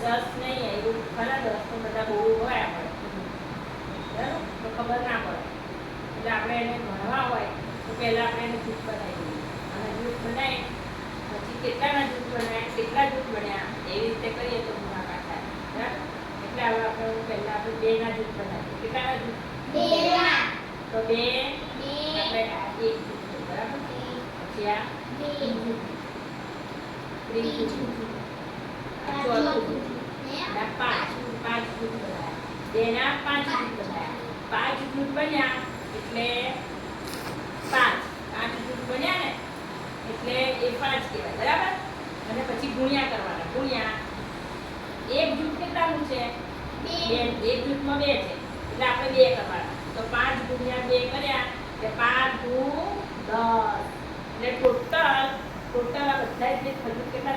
10 નહીં એવું ખરા 10 તો બધા બહુ હોય આપણે બરાબર તો ખબર ના પડે એટલે આપણે એને ભણવા હોય તો પહેલાં આપણે એને જૂથ બનાવી દઈએ અને જૂથ બનાવી પછી કેટલાના જૂથ બનાવ્યા કેટલા જૂથ બન્યા એવી રીતે કરીએ તો ગુણાકાર થાય બરાબર એટલે હવે આપણે પહેલાં આપણે 2 ના જૂથ બનાવીએ કેટલાના જૂથ 2 ના તો 2 આપણે આ એક જૂથ છે બરાબર પછી આ ત્રીજું આ ચોથું અને પાંચ જૂથ બનાવ્યા 2 ના 5 જૂથ બનાવ્યા 5 જૂથ બન્યા એટલે 5 જૂથ બન્યા ને એટલે એ 5 કહેવાય બરાબર અને પછી ગુણ્યા કરવાના ગુણ્યા એક જૂથ કેટલાનું છે 2 એક જૂથમાં 2 છે એટલે આપણે 2 કરવાના તો 5 ગુણ્યા 2 કર્યા એટલે 5 દુ 10 એટલે ટોટલ આ બધા જ જે થયું કેટલા